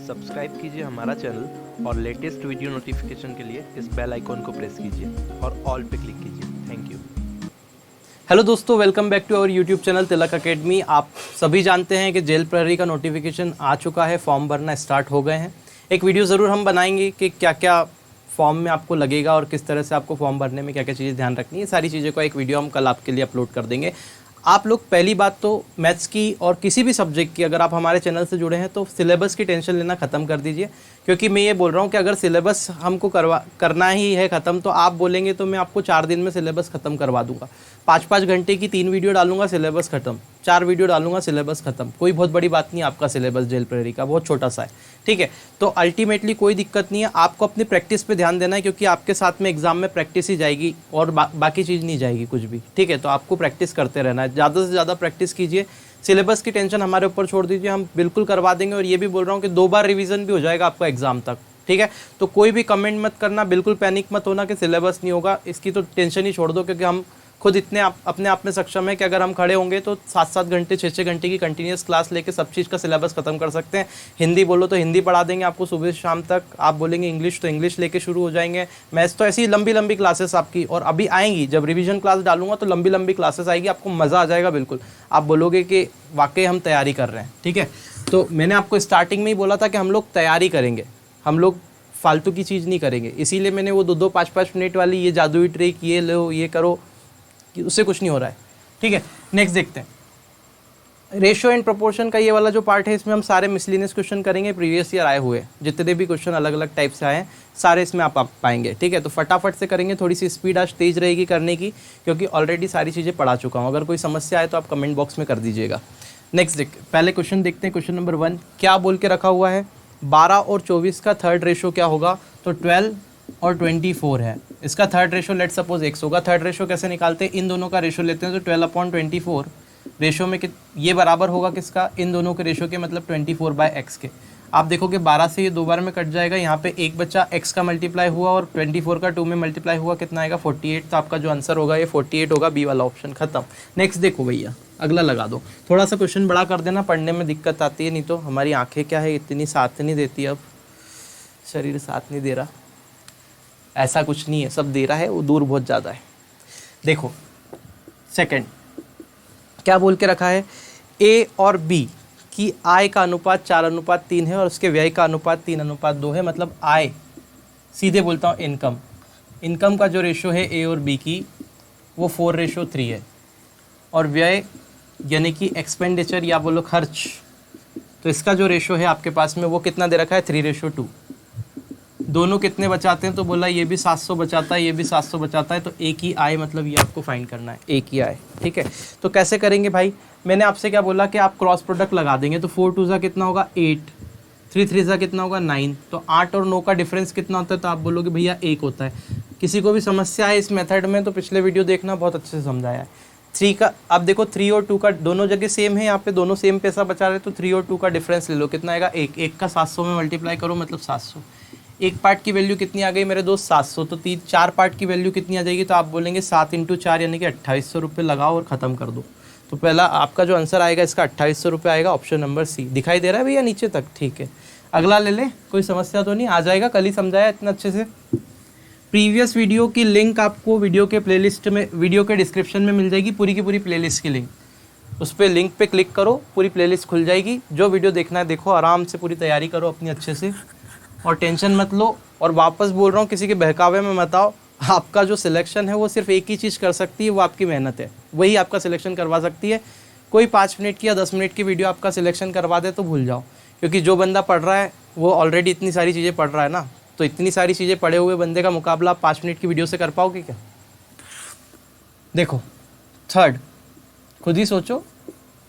Subscribe कीजिए हमारा channel और लेटेस्ट वीडियो नोटिफिकेशन के लिए इस बेल आइकॉन को प्रेस कीजिए और ऑल पे क्लिक कीजिए। Thank you. हेलो दोस्तों, welcome back to our YouTube channel Tilak academy. आप सभी जानते हैं कि जेल प्रहरी का नोटिफिकेशन आ चुका है, फॉर्म भरना स्टार्ट हो गए हैं। एक वीडियो ज़रूर हम बनाएंगे कि क्या क्या फॉर्म में आपको लगेगा और किस तरह से आपको फॉर्म भरने में क्या क्या चीज़ें ध्यान रखनी है। सारी चीज़ों का एक वीडियो हम कल आपके लिए अपलोड कर देंगे। आप लोग पहली बात तो मैथ्स की और किसी भी सब्जेक्ट की अगर आप हमारे चैनल से जुड़े हैं तो सिलेबस की टेंशन लेना ख़त्म कर दीजिए, क्योंकि मैं ये बोल रहा हूँ कि अगर सिलेबस हमको करना ही है ख़त्म तो आप बोलेंगे तो मैं आपको 4 दिन में सिलेबस ख़त्म करवा दूंगा। 5-5 घंटे की 3 वीडियो डालूंगा, सिलेबस ख़त्म। 4 वीडियो डालूंगा, सिलेबस ख़त्म। कोई बहुत बड़ी बात नहीं, आपका सिलेबस जेल प्रहरी का बहुत छोटा सा है, ठीक है। तो अल्टीमेटली कोई दिक्कत नहीं है, आपको अपनी प्रैक्टिस पे ध्यान देना है, क्योंकि आपके साथ में एग्जाम में प्रैक्टिस ही जाएगी और बाकी चीज़ नहीं जाएगी कुछ भी, ठीक है। तो आपको प्रैक्टिस करते रहना है, ज़्यादा से ज़्यादा प्रैक्टिस कीजिए। सिलेबस की टेंशन हमारे ऊपर छोड़ दीजिए, हम बिल्कुल करवा देंगे। और ये भी बोल रहा हूँ कि 2 बार रिवीजन भी हो जाएगा आपका एग्जाम तक, ठीक है। तो कोई भी कमेंट मत करना, बिल्कुल पैनिक मत होना कि सिलेबस नहीं होगा, इसकी तो टेंशन ही छोड़ दो, क्योंकि हम खुद इतने अपने आप में सक्षम है कि अगर हम खड़े होंगे तो 7-7 घंटे 6-6 घंटे की कंटिन्यूस क्लास लेके सब चीज़ का सिलेबस खत्म कर सकते हैं। हिंदी बोलो तो हिंदी पढ़ा देंगे आपको सुबह शाम तक, आप बोलेंगे इंग्लिश तो इंग्लिश लेके शुरू हो जाएंगे। मैथ्स तो ऐसी लंबी लंबी क्लासेस आपकी और अभी आएंगी, जब रिवीजन क्लास डालूंगा तो लंबी लंबी क्लासेस आएगी, आपको मज़ा आ जाएगा बिल्कुल। आप बोलोगे कि वाकई हम तैयारी कर रहे हैं, ठीक है। तो मैंने आपको स्टार्टिंग में ही बोला था कि हम लोग तैयारी करेंगे, हम लोग फालतू की चीज़ नहीं करेंगे। इसीलिए मैंने वो 2-2 5-5 मिनट वाली ये जादुई ट्रिक, ये लो ये करो, कि उससे कुछ नहीं हो रहा है, ठीक है। नेक्स्ट देखते हैं, रेशियो एंड प्रोपोर्शन का ये वाला जो पार्ट है, इसमें हम सारे मिसलिनियस क्वेश्चन करेंगे, प्रीवियस ईयर आए हुए जितने भी क्वेश्चन अलग अलग टाइप से आए हैं सारे इसमें आप पाएंगे, ठीक है। तो फटाफट से करेंगे, थोड़ी सी स्पीड आज तेज रहेगी करने की, क्योंकि ऑलरेडी सारी चीज़ें पढ़ा चुका हूँ। अगर कोई समस्या आए तो आप कमेंट बॉक्स में कर दीजिएगा। नेक्स्ट पहले क्वेश्चन देखते हैं। क्वेश्चन नंबर 1 क्या बोल के रखा हुआ है, 12 और 24 का थर्ड रेशो क्या होगा? तो 12 और 24 है, इसका third ratio let suppose x होगा। थर्ड रेशो कैसे निकालते हैं, इन दोनों का रेशो लेते हैं, तो 12/24 रेशो में ये बराबर होगा किसका? इन दोनों के रेशो के, मतलब 24/x के। आप देखोगे 12 से ये 2 बार में कट जाएगा, यहाँ पे एक बच्चा x का मल्टीप्लाई हुआ और 24 का 2 में मल्टीप्लाई हुआ, कितना आएगा? 48। तो आपका जो आंसर होगा ये 48 होगा, बी वाला ऑप्शन, खत्म। नेक्स्ट देखो भैया, अगला लगा दो। थोड़ा सा क्वेश्चन बड़ा कर देना, पढ़ने में दिक्कत आती है, नहीं तो हमारी आंखें क्या है इतनी साथ नहीं देती, अब शरीर साथ नहीं दे रहा, ऐसा कुछ नहीं है, सब दे रहा है, वो दूर बहुत ज़्यादा है। देखो सेकंड क्या बोल के रखा है, ए और बी की आय का अनुपात 4:3 है और उसके व्यय का अनुपात 3:2 है। मतलब आय, सीधे बोलता हूँ इनकम का जो रेशो है ए और बी की वो 4:3 है, और व्यय यानी कि एक्सपेंडिचर या बोलो खर्च, तो इसका जो रेशो है आपके पास में वो कितना दे रखा है? 3:2। दोनों कितने बचाते हैं? तो बोला ये भी 700 बचाता है, ये भी 700 बचाता है, तो एक ही आय, मतलब ये आपको फाइंड करना है, एक ही आय, ठीक है। तो कैसे करेंगे भाई, मैंने आपसे क्या बोला कि आप क्रॉस प्रोडक्ट लगा देंगे, तो 4 2 कितना होगा? 8, 3 3 कितना होगा? 9। तो 8 और 9 का डिफरेंस कितना होता है? तो आप बोलोगे भैया 1 होता है। किसी को भी समस्या है इस मेथड में तो पिछले वीडियो देखना, बहुत अच्छे से समझाया है। 3 का आप देखो, 3 और 2 का दोनों जगह सेम है, यहाँ पे दोनों सेम पैसा बचा रहे, तो 3 और 2 का डिफरेंस ले लो, कितना आएगा? 1। 1 का 700 में मल्टीप्लाई करो, मतलब 700। एक पार्ट की वैल्यू कितनी आ गई मेरे दोस्त? 700। तो 4 पार्ट की वैल्यू कितनी आ जाएगी? तो आप बोलेंगे 7 × 4 यानी कि 2800 रुपये लगाओ और ख़त्म कर दो। तो पहला आपका जो आंसर आएगा इसका 2800 रुपये आएगा, ऑप्शन नंबर सी। दिखाई दे रहा है भैया नीचे तक? ठीक है, अगला ले ले, कोई समस्या तो नहीं, आ जाएगा, कल ही समझाया इतना अच्छे से। प्रीवियस वीडियो की लिंक आपको वीडियो के प्लेलिस्ट में, वीडियो के डिस्क्रिप्शन में मिल जाएगी, पूरी की पूरी प्लेलिस्ट की लिंक। उस पर लिंक पे क्लिक करो, पूरी प्लेलिस्ट खुल जाएगी। जो वीडियो देखना है देखो, आराम से पूरी तैयारी करो अपनी अच्छे से, और टेंशन मत लो। और वापस बोल रहा हूँ, किसी के बहकावे में मत आओ। आपका जो सिलेक्शन है वो सिर्फ एक ही चीज़ कर सकती है, वो आपकी मेहनत है, वही आपका सिलेक्शन करवा सकती है। कोई 5 मिनट की या 10 मिनट की वीडियो आपका सिलेक्शन करवा दे तो भूल जाओ, क्योंकि जो बंदा पढ़ रहा है वो ऑलरेडी इतनी सारी चीज़ें पढ़ रहा है ना, तो इतनी सारी चीज़ें पढ़े हुए बंदे का मुकाबला आप 5 मिनट की वीडियो से कर पाओगे क्या? देखो थर्ड, खुद ही सोचो,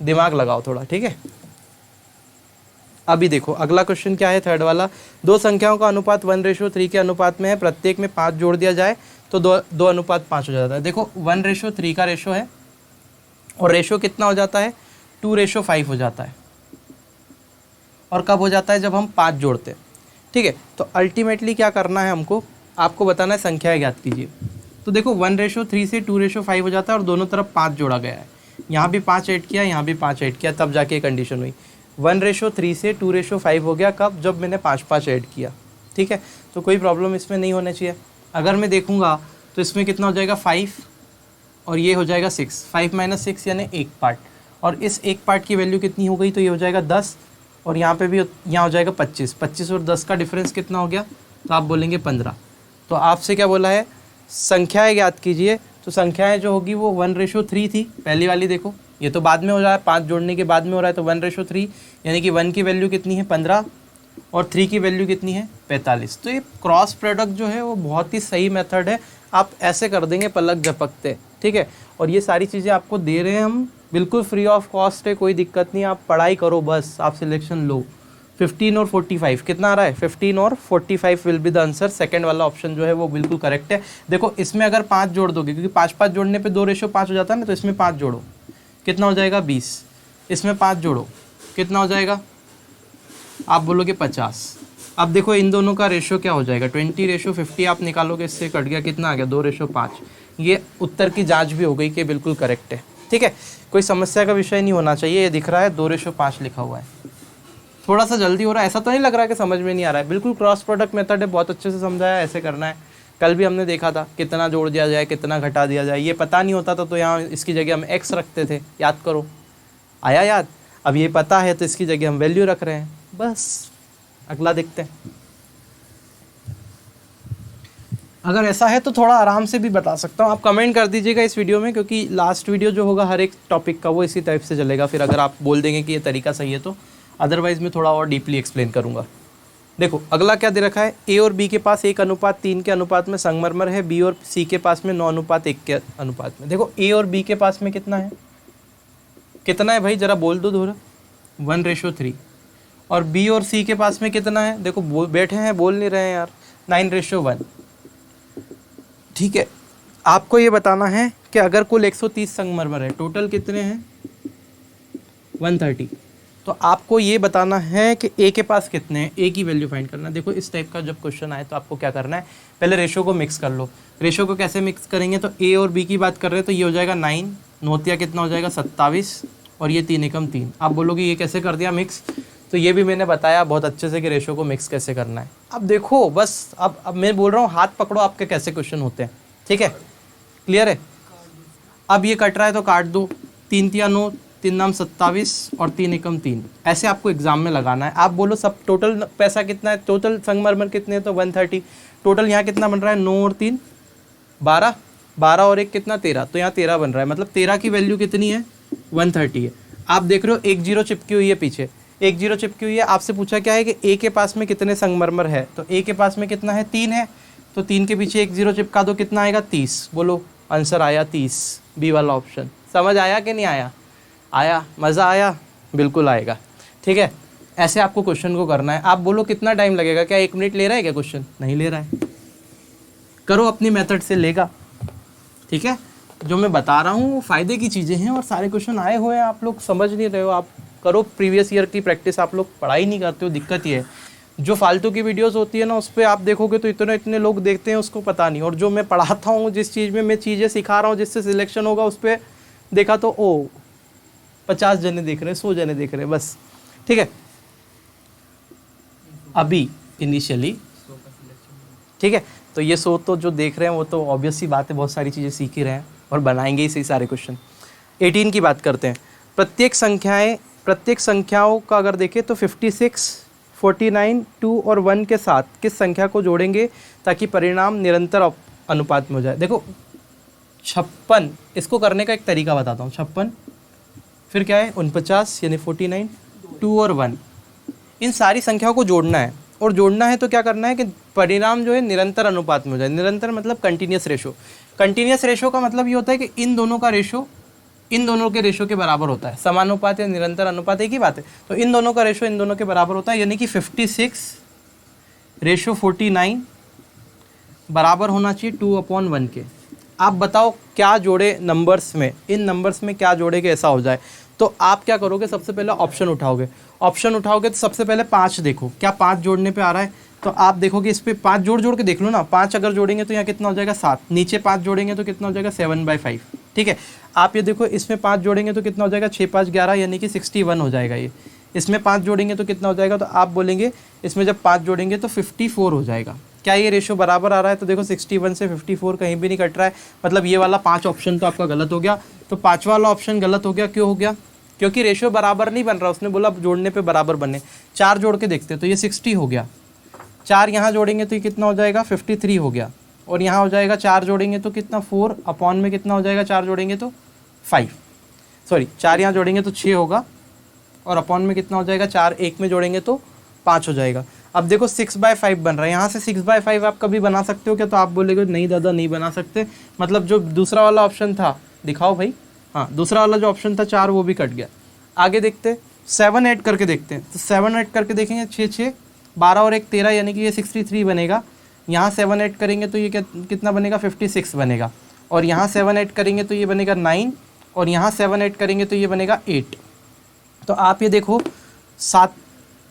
दिमाग लगाओ थोड़ा, ठीक है। अभी देखो अगला क्वेश्चन क्या है, थर्ड वाला। 2 संख्याओं का अनुपात 1:3 के अनुपात में है, प्रत्येक में 5 जोड़ दिया जाए तो 2:5 हो जाता है। देखो 1:3 का रेशो है, और रेशो कितना हो जाता है? 2:5 हो जाता है। और कब हो जाता है? जब हम 5 जोड़ते हैं, ठीक है। तो अल्टीमेटली क्या करना है हमको, आपको बताना है, संख्याएं ज्ञात कीजिए। तो देखो 1:3 से 2:5 हो जाता है, और दोनों तरफ 5 जोड़ा गया है। यहाँ भी 5 ऐड किया, यहाँ भी 5 ऐड किया, तब जाके कंडीशन हुई। 1:3 से 2:5 हो गया, कब? जब मैंने 5 ऐड किया, ठीक है। तो कोई प्रॉब्लम इसमें नहीं होना चाहिए। अगर मैं देखूंगा तो इसमें कितना हो जाएगा 5 और ये हो जाएगा 6, 5 - 6 यानी 1 पार्ट, और इस 1 पार्ट की वैल्यू कितनी हो गई? तो ये हो जाएगा 10 और यहाँ पे भी यहाँ हो जाएगा 25। 25 और 10 का डिफरेंस कितना हो गया? तो आप बोलेंगे 15। तो आपसे क्या बोला है? संख्याएं ज्ञात कीजिए। तो संख्याएं जो होगी वो 1:3 थी, पहली वाली देखो, ये तो बाद में हो रहा है, 5 जोड़ने के बाद में हो रहा है, तो 1:3 यानी कि 1 की वैल्यू कितनी है? 15 और 3 की वैल्यू कितनी है? 45। तो ये क्रॉस प्रोडक्ट जो है वो बहुत ही सही मेथड है, आप ऐसे कर देंगे पलक झपकते, ठीक है। और ये सारी चीज़ें आपको दे रहे हैं हम, बिल्कुल फ्री ऑफ कॉस्ट है, कोई दिक्कत नहीं, आप पढ़ाई करो बस, आप सिलेक्शन लो। 15 और 45 कितना आ रहा है? 15 और 45 will be the answer. Second वाला ऑप्शन जो है वो बिल्कुल करेक्ट है। देखो इसमें अगर 5 जोड़ दोगे, क्योंकि 5 जोड़ने पे 2:5 हो जाता है ना, तो इसमें 5 जोड़ो, कितना हो जाएगा? 20। इसमें 5 जोड़ो, कितना हो जाएगा? आप बोलोगे 50। अब देखो इन दोनों का रेशो क्या हो जाएगा? 20:50 आप निकालोगे, इससे कट गया, कितना आ गया? 2:5। ये उत्तर की जांच भी हो गई कि बिल्कुल करेक्ट है, ठीक है। कोई समस्या का विषय नहीं होना चाहिए। ये दिख रहा है 2:5 लिखा हुआ है, थोड़ा सा जल्दी हो रहा है, ऐसा तो नहीं लग रहा है कि समझ में नहीं आ रहा है। बिल्कुल क्रॉस प्रोडक्ट मेथड है, बहुत अच्छे से समझाया, ऐसे करना है। कल भी हमने देखा था कितना जोड़ दिया जाए, कितना घटा दिया जाए, ये पता नहीं होता था तो यहाँ इसकी जगह हम x रखते थे, याद करो, आया याद? अब ये पता है तो इसकी जगह हम वैल्यू रख रहे हैं, बस। अगला देखते हैं। अगर ऐसा है तो थोड़ा आराम से भी बता सकता हूँ, आप कमेंट कर दीजिएगा इस वीडियो में, क्योंकि लास्ट वीडियो जो होगा हर एक टॉपिक का वो इसी टाइप से चलेगा। फिर अगर आप बोल देंगे कि ये तरीका सही है तो, अदरवाइज़ मैं थोड़ा और डीपली एक्सप्लेन करूँगा। देखो अगला क्या दे रखा है? ए और बी के पास 1:3 के अनुपात में संगमरमर है, बी और सी के पास में 9:1 के अनुपात में। देखो ए और बी के पास में कितना है? कितना है भाई, जरा बोल दो दोहरा। 1:3। और बी और सी के पास में कितना है? देखो बैठे हैं, बोल नहीं रहे हैं यार, 9:1। ठीक है, आपको ये बताना है कि अगर कुल 130 संगमरमर है, टोटल कितने हैं? 130। तो आपको ये बताना है कि ए के पास कितने हैं, ए की वैल्यू फाइंड करना है। देखो इस टाइप का जब क्वेश्चन आए तो आपको क्या करना है, पहले रेशो को मिक्स कर लो। रेशो को कैसे मिक्स करेंगे? तो ए और बी की बात कर रहे हैं तो ये हो जाएगा 9, नोतिया कितना हो जाएगा? 27, और ये 3 एकम 3। आप बोलोगे ये कैसे कर दिया मिक्स? तो ये भी मैंने बताया बहुत अच्छे से कि रेशो को मिक्स कैसे करना है। अब देखो बस, अब मैं बोल रहा हूँ हाथ पकड़ो, आपके कैसे क्वेश्चन होते हैं, ठीक है, क्लियर है? अब ये कट रहा है तो काट दो, 3 तिया 9, 3 नाम 27 और 3 एकम 3, ऐसे आपको एग्जाम में लगाना है। आप बोलो सब टोटल पैसा कितना है, टोटल संगमरमर कितने हैं? तो 130। टोटल यहाँ कितना बन रहा है? 9 और 3 12, 12 और 1 कितना? 13। तो यहाँ 13 बन रहा है, मतलब 13 की वैल्यू कितनी है? 130 है। आप देख रहे हो 1 0 चिपकी हुई है पीछे, 1 0 चिपकी हुई है। आपसे पूछा क्या है कि ए के पास में कितने संगमरमर है, तो ए के पास में कितना है? 3 है, तो 3 के पीछे 1 0 चिपका दो, कितना आएगा? 30। बोलो आंसर आया 30, बी वाला ऑप्शन। समझ आया कि नहीं आया? आया? मज़ा आया? बिल्कुल आएगा, ठीक है। ऐसे आपको क्वेश्चन को करना है। आप बोलो कितना टाइम लगेगा, क्या 1 मिनट ले रहा है क्या क्वेश्चन? नहीं ले रहा है, करो अपनी मेथड से, लेगा, ठीक है। जो मैं बता रहा हूँ वो फ़ायदे की चीज़ें हैं, और सारे क्वेश्चन आए हुए हैं, आप लोग समझ नहीं रहे हो। आप करो प्रीवियस ईयर की प्रैक्टिस, आप लोग पढ़ाई नहीं करते हो, दिक्कत ये है। जो फालतू की वीडियोस होती है ना, उस पर आप देखोगे तो इतने लोग देखते हैं, उसको पता नहीं। और जो मैं पढ़ाता हूँ, जिस चीज़ में मैं चीज़ें सिखा रहा हूँ, जिससे सिलेक्शन होगा, उस पर देखा तो 50 जने देख रहे हैं, 100 जने देख रहे हैं, बस, ठीक है। अभी इनिशियली, ठीक है। तो ये 100 तो जो देख रहे हैं वो तो ऑब्वियस सी बात है, बहुत सारी चीज़ें सीख ही रहे हैं और बनाएंगे ही सही सारे क्वेश्चन। 18 की बात करते हैं। प्रत्येक संख्याओं का अगर देखें तो 56, 49, 2 और 1 के साथ किस संख्या को जोड़ेंगे ताकि परिणाम निरंतर अनुपात में हो जाए? देखो 56, इसको करने का एक तरीका बताता हूँ। 56 फिर क्या है? 49 यानी 49, 2 और 1, इन सारी संख्याओं को जोड़ना है। और जोड़ना है तो क्या करना है कि परिणाम जो है निरंतर अनुपात में हो जाए। निरंतर मतलब कंटिन्यूस रेशो। कंटिन्यूस रेशो का मतलब ये होता है कि इन दोनों का रेशो इन दोनों के रेशो के बराबर होता है। समानुपात या निरंतर अनुपात एक ही बात है। तो इन दोनों का रेशो इन दोनों के बराबर होता है, यानी कि 56:49 बराबर होना चाहिए 2/1 के। आप बताओ क्या जोड़े नंबर्स में, इन नंबर्स में क्या जोड़े कि ऐसा हो जाए? तो आप क्या करोगे, सबसे पहले ऑप्शन उठाओगे। ऑप्शन उठाओगे तो सबसे पहले 5 देखो, क्या 5 जोड़ने पे आ रहा है? तो आप देखोगे इस पे 5 जोड़ के देख लो ना। 5 अगर जोड़ेंगे तो यहाँ कितना हो जाएगा? 7। नीचे 5 जोड़ेंगे तो कितना हो जाएगा? 7/5, ठीक है। आप ये देखो इसमें 5 जोड़ेंगे तो कितना हो जाएगा? 6 5 11, यानी कि 61 हो जाएगा। ये इसमें 5 जोड़ेंगे तो कितना हो जाएगा, तो आप बोलेंगे इसमें जब 5 जोड़ेंगे तो 54 हो जाएगा। क्या ये रेशो बराबर आ रहा है, तो देखो 61 से 54 कहीं भी नहीं कट रहा है, मतलब ये वाला 5 ऑप्शन तो आपका गलत हो गया। तो 5वां वाला ऑप्शन गलत हो गया, क्यों हो गया, क्योंकि रेशो बराबर नहीं बन रहा, उसने बोला जोड़ने पे बराबर बने। 4 जोड़ के देखते तो ये 60 हो गया, 4 यहाँ जोड़ेंगे तो ये कितना हो जाएगा 53 हो गया, और यहाँ हो जाएगा 4 जोड़ेंगे तो कितना 4 अपॉन में कितना हो जाएगा, 4 जोड़ेंगे तो 5, सॉरी 4 यहाँ जोड़ेंगे तो 6 होगा, और अपॉन में कितना हो जाएगा 4 एक में जोड़ेंगे तो 5 हो जाएगा। अब देखो 6/5 बन रहा है, यहाँ से 6/5 आप कभी बना सकते हो क्या, तो आप बोलेगे नहीं दादा नहीं बना सकते, मतलब जो दूसरा वाला ऑप्शन था, दिखाओ भाई, हाँ दूसरा वाला जो ऑप्शन था 4 वो भी कट गया। आगे देखते 7 ऐड करके देखते हैं, तो 7 ऐड करके देखेंगे 6 6 12 और 1 13, यानी कि ये 63 बनेगा। यहाँ 7 ऐड करेंगे तो ये कितना बनेगा 56 बनेगा, और यहाँ 7 ऐड करेंगे तो ये बनेगा 9, और यहाँ 7 ऐड करेंगे तो ये बनेगा 8। तो आप ये देखो 7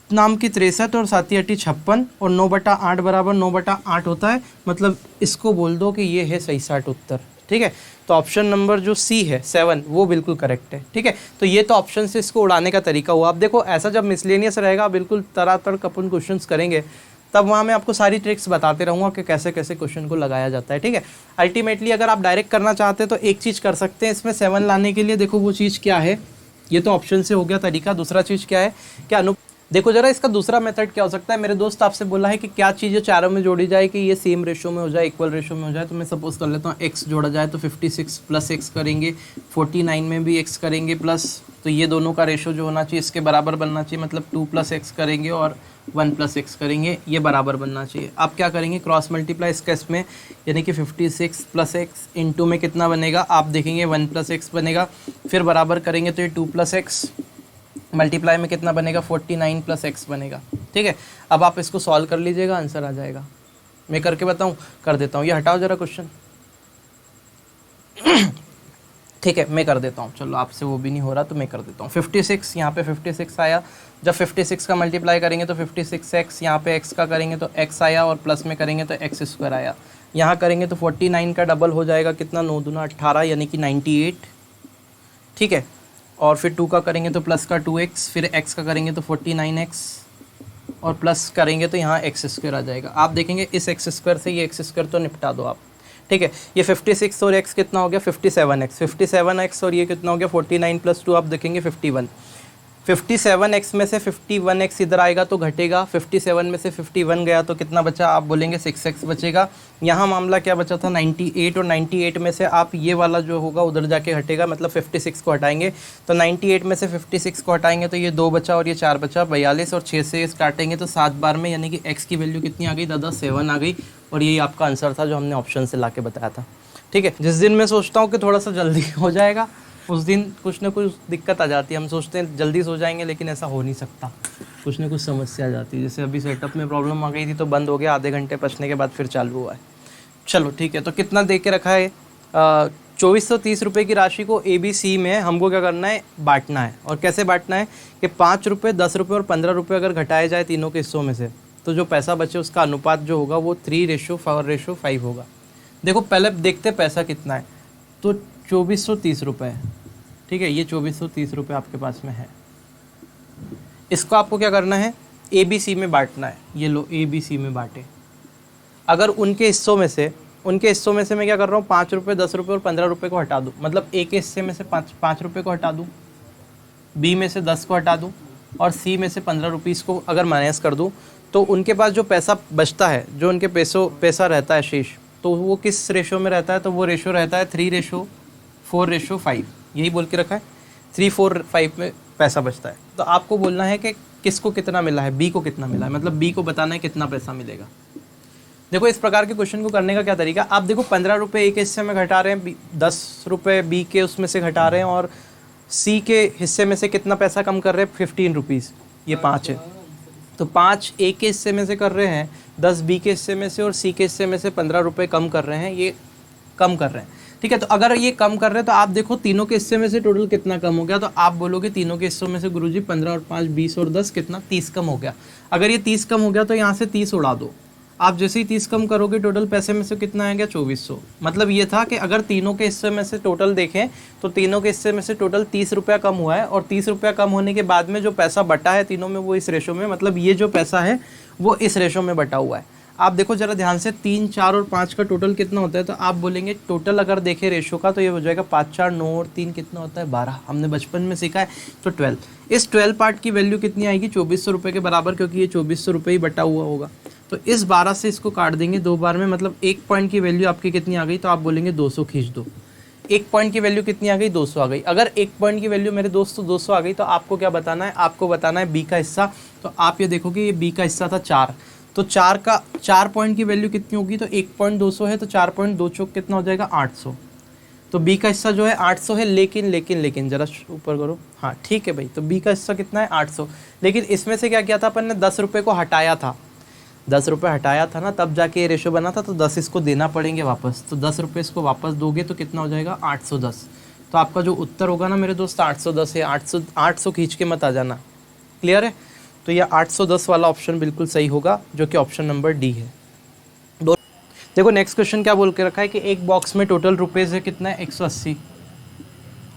नाम की 63 और 7 8 56 और 9/8 बराबर 9/8 होता है, मतलब इसको बोल दो कि ये है सही 60 उत्तर। ठीक है, तो ऑप्शन नंबर जो सी है 7 वो बिल्कुल करेक्ट है। ठीक है, तो ये तो ऑप्शन से इसको उड़ाने का तरीका हुआ। अब देखो ऐसा जब मिसलेनियस रहेगा, बिल्कुल तड़ातड़ अपन क्वेश्चंस करेंगे, तब वहाँ मैं आपको सारी ट्रिक्स बताते रहूँगा कि कैसे कैसे क्वेश्चन को लगाया जाता है। ठीक है, अल्टीमेटली अगर आप डायरेक्ट करना चाहते हैं तो एक चीज़ कर सकते हैं इसमें 7 लाने के लिए, देखो वो चीज़ क्या है, ये तो ऑप्शन से हो गया तरीका। दूसरा चीज़ क्या है, क्या देखो जरा इसका दूसरा मेथड क्या हो सकता है। मेरे दोस्त आपसे बोला है कि क्या चीज़ें चारों में जोड़ी जाए कि ये सेम रेशो में हो जाए, इक्वल रेशो में हो जाए। तो मैं सपोज कर लेता हूँ x जोड़ा जाए तो 56 प्लस x करेंगे, 49 में भी x करेंगे प्लस, तो ये दोनों का रेशो जो होना चाहिए इसके बराबर बनना चाहिए, मतलब 2 + x करेंगे और 1 + x करेंगे, ये बराबर बनना चाहिए। आप क्या करेंगे क्रॉस मल्टीप्लाई इस केस में, यानी कि 56 + x इंटू में कितना बनेगा, आप देखेंगे 1 + x बनेगा, फिर बराबर करेंगे तो ये 2 + x मल्टीप्लाई में कितना बनेगा 49 + x बनेगा। ठीक है, अब आप इसको सॉल्व कर लीजिएगा, आंसर आ जाएगा। मैं करके बताऊं, कर देता हूँ, ये हटाओ जरा क्वेश्चन। ठीक है, मैं कर देता हूँ, चलो आपसे वो भी नहीं हो रहा तो मैं कर देता हूँ। 56 यहाँ पे 56 आया, जब 56 का मल्टीप्लाई करेंगे तो 56x, यहाँ पे x का करेंगे तो x आया, और प्लस में करेंगे तो x² आया। यहाँ करेंगे तो 49 का डबल हो जाएगा, कितना 9 दूना 18, यानी कि 98। ठीक है, और फिर 2 का करेंगे तो प्लस का 2x, फिर x का करेंगे तो 49x, और प्लस करेंगे तो यहाँ x² आ जाएगा। आप देखेंगे इस x² से ये x² तो निपटा दो आप। ठीक है, ये 56 और x कितना हो गया 57x और ये कितना हो गया 49 + 2, आप देखेंगे 51। 57x में से 51x इधर आएगा तो घटेगा, 57 में से 51 गया तो कितना बचा, आप बोलेंगे 6x बचेगा। यहाँ मामला क्या बचा था 98, और 98 में से आप ये वाला जो होगा उधर जाके हटेगा, मतलब 56 को हटाएंगे, तो 98 में से 56 को हटाएंगे तो ये 2 बचा और ये 4 बचा, 42, और 6 से काटेंगे तो 7 बार में, यानी कि x की वैल्यू कितनी आ गई दादा 7 आ गई, और यही आपका आंसर था जो हमने ऑप्शन से ला के बताया था। ठीक है, जिस दिन मैं सोचता हूँ कि थोड़ा सा जल्दी हो जाएगा, उस दिन कुछ ना कुछ दिक्कत आ जाती है। हम सोचते हैं जल्दी सो जाएंगे, लेकिन ऐसा हो नहीं सकता, कुछ ना कुछ समस्या आ जाती है। जैसे अभी सेटअप में प्रॉब्लम आ गई थी तो बंद हो गया, आधे घंटे बचने के बाद फिर चालू हुआ है। चलो ठीक है, तो कितना दे के रखा है 2430 रुपये की राशि को ABC में हमको क्या करना है, बांटना है। और कैसे बांटना है कि 5 रुपये, 10 रुपये और 15 रुपये अगर घटाए जाए तीनों के हिस्सों में से, तो जो पैसा बचे उसका अनुपात जो होगा वो 3:4:5 होगा। देखो पहले देखते पैसा कितना है, तो 2430 रुपये। ठीक है, ये 2430 रुपये आपके पास में है। इसको आपको क्या करना है, ABC में बांटना है। ये लो ABC में बांटे। अगर उनके हिस्सों में से मैं क्या कर रहा हूँ, 5 रुपये, 10 रुपये और 15 रुपये को हटा दूँ, मतलब A के हिस्से में से 5 रुपये को हटा दूँ, B में से 10 को हटा दूँ, और C में से 15 रुपीज़ को अगर माइनस कर दूँ, तो उनके पास जो पैसा बचता है, जो उनके पैसा रहता है शेष, तो वो किस रेशो में रहता है, तो वो रेशो रहता है 3:4:5। यही बोल के रखा है, 3:4:5 में पैसा बचता है। तो आपको बोलना है कि किसको कितना मिला है, B को कितना मिला है, मतलब B को बताना है कितना पैसा मिलेगा। देखो इस प्रकार के क्वेश्चन को करने का क्या तरीका, आप देखो 15 रुपये एक हिस्से में घटा रहे हैं, 10 रुपये B के उसमें से घटा रहे हैं, और C के हिस्से में से कितना पैसा कम कर रहे हैं 15 रुपीज़, ये 5 है। तो 5 A के हिस्से में से कर रहे हैं, 10 B के हिस्से में से, और C के हिस्से में से 15 रुपये कम कर रहे हैं, ये कम कर रहे हैं। ठीक है, तो अगर ये कम कर रहे हैं तो आप देखो तीनों के हिस्से में से टोटल कितना कम हो गया, तो आप बोलोगे तीनों के हिस्सों में से गुरुजी 15 और 5 20 और 10 कितना 30 कम हो गया। अगर ये 30 कम हो गया तो यहाँ से 30 उड़ा दो, आप जैसे ही 30 कम करोगे टोटल पैसे में से कितना आएगा 2400। मतलब ये था कि अगर तीनों के हिस्से में से टोटल देखें तो तीनों के हिस्से में से टोटल 30 रुपया कम हुआ है, और 30 रुपया कम होने के बाद में जो पैसा बटा है तीनों में वो इस रेशो में, मतलब ये जो पैसा है वो इस रेशो में बटा हुआ है। आप देखो जरा ध्यान से, 3, 4 और 5 का टोटल कितना होता है, तो आप बोलेंगे टोटल अगर देखें रेशो का तो ये हो जाएगा 5, 4, 9 और 3 कितना होता है 12। हमने बचपन में सीखा है, तो 12। इस 12 पार्ट की वैल्यू कितनी आएगी 2400 रुपये के बराबर, क्योंकि ये 2400 रुपये ही बटा हुआ होगा। तो इस 12 से इसको काट देंगे 2 बार में, मतलब 1 पॉइंट की वैल्यू आपकी कितनी आ गई, तो आप बोलेंगे 200 खींच दो। 1 पॉइंट की वैल्यू कितनी आ गई 200 आ गई। अगर 1 पॉइंट की वैल्यू मेरे दोस्तों 200 आ गई तो आपको क्या बताना है, आपको बताना है बी का हिस्सा। तो आप ये देखोगे ये बी का हिस्सा था 4, तो 4 पॉइंट की वैल्यू कितनी होगी, तो 1 पॉइंट 200 है, तो 4 पॉइंट 2 चौक कितना हो जाएगा 800। तो बी का हिस्सा जो है 800 है, लेकिन जरा ऊपर करो, हाँ ठीक है भाई। तो बी का हिस्सा कितना है 800, लेकिन इसमें से क्या किया था अपन ने 10 रुपये को हटाया था, 10 रुपये हटाया था ना, तब जाके ये रेशो बना था। तो 10 इसको देना पड़ेंगे वापस, तो 10 रुपये इसको वापस दोगे तो कितना हो जाएगा 810। तो आपका जो उत्तर होगा ना मेरे दोस्त 810 है। 800 खींच के मत आ जाना, क्लियर है। तो यह 810 वाला ऑप्शन बिल्कुल सही होगा, जो कि ऑप्शन नंबर डी है। देखो नेक्स्ट क्वेश्चन क्या बोल के रखा है कि एक बॉक्स में टोटल रुपीज़ है कितना है 180,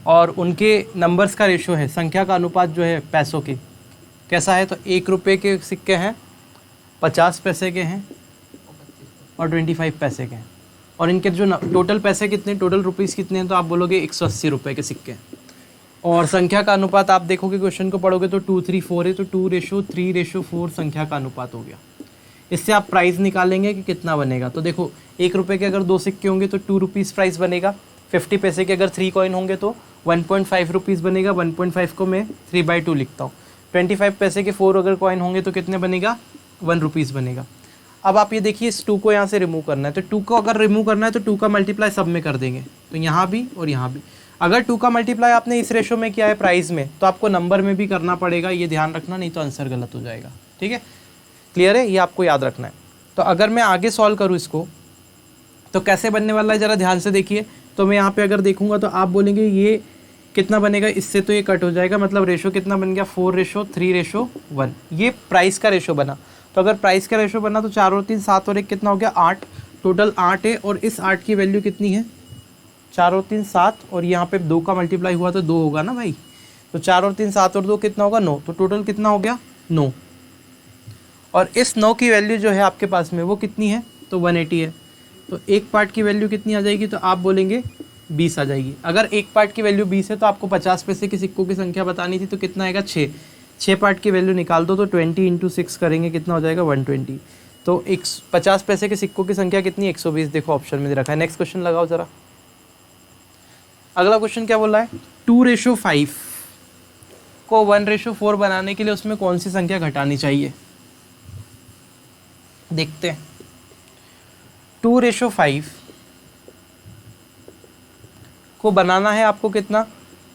और उनके नंबर्स का रेशो है, संख्या का अनुपात जो है पैसों की कैसा है। तो 1 रुपये के सिक्के हैं, 50 पैसे के हैं और 25 पैसे के हैं, और इनके जो टोटल पैसे कितने, टोटल रुपीज़ कितने हैं, तो आप बोलोगे 180 रुपये के सिक्के। और संख्या का अनुपात आप देखोगे क्वेश्चन को पढ़ोगे तो 2, 3, 4 है, तो 2:3:4 संख्या का अनुपात हो गया। इससे आप प्राइस निकालेंगे कि कितना बनेगा। तो देखो 1 रुपये के अगर 2 सिक्के होंगे तो 2 रुपीज़ प्राइस बनेगा। 50 पैसे के अगर 3 कॉइन होंगे तो 1.5 रुपीज़ बनेगा। 1.5 को मैं 3/2 लिखता हूँ। 25 पैसे के 4 अगर कॉइन होंगे तो कितने बनेगा 1 रुपीज़ बनेगा। अब आप ये देखिए इस 2 को यहाँ से रिमूव करना है, तो 2 को अगर रिमूव करना है तो 2 का मल्टीप्लाई सब में कर देंगे, तो यहाँ भी और यहाँ भी। अगर 2 का मल्टीप्लाई आपने इस रेशो में किया है प्राइस में, तो आपको नंबर में भी करना पड़ेगा, ये ध्यान रखना, नहीं तो आंसर गलत हो जाएगा। ठीक है, क्लियर है, ये आपको याद रखना है। तो अगर मैं आगे सॉल्व करूँ इसको तो कैसे बनने वाला है ज़रा ध्यान से देखिए। तो मैं यहाँ पे अगर देखूँगा तो आप बोलेंगे ये कितना बनेगा, इससे तो ये कट हो जाएगा, मतलब रेशो कितना बन गया 4:3:1। ये प्राइस का रेशो बना। तो अगर प्राइस का रेशो बना तो 4 और 3 7 और 1 कितना हो गया 8, टोटल 8 है। और इस 8 की वैल्यू कितनी है 4 और 3 7, और यहाँ पे 2 का मल्टीप्लाई हुआ तो 2 होगा ना भाई। तो 4 और 3 7 और 2 कितना होगा 9, तो टोटल कितना हो गया 9। और इस 9 की वैल्यू जो है आपके पास में वो कितनी है, तो 180 है। तो एक पार्ट की वैल्यू कितनी आ जाएगी, तो आप बोलेंगे 20 आ जाएगी। अगर एक पार्ट की वैल्यू 20 है तो आपको 50 पैसे के सिक्कों की संख्या बतानी थी, तो कितना आएगा 6 पार्ट की वैल्यू निकाल दो, तो 20 × 6 करेंगे कितना हो जाएगा 120। तो 50 पैसे के सिक्कों की संख्या कितनी 120, देखो ऑप्शन में दे रखा है। नेक्स्ट क्वेश्चन लगाओ ज़रा। अगला क्वेश्चन क्या बोला है, 2:5 को 1:4 बनाने के लिए उसमें कौन सी संख्या घटानी चाहिए। देखते हैं 2:5 को बनाना है आपको कितना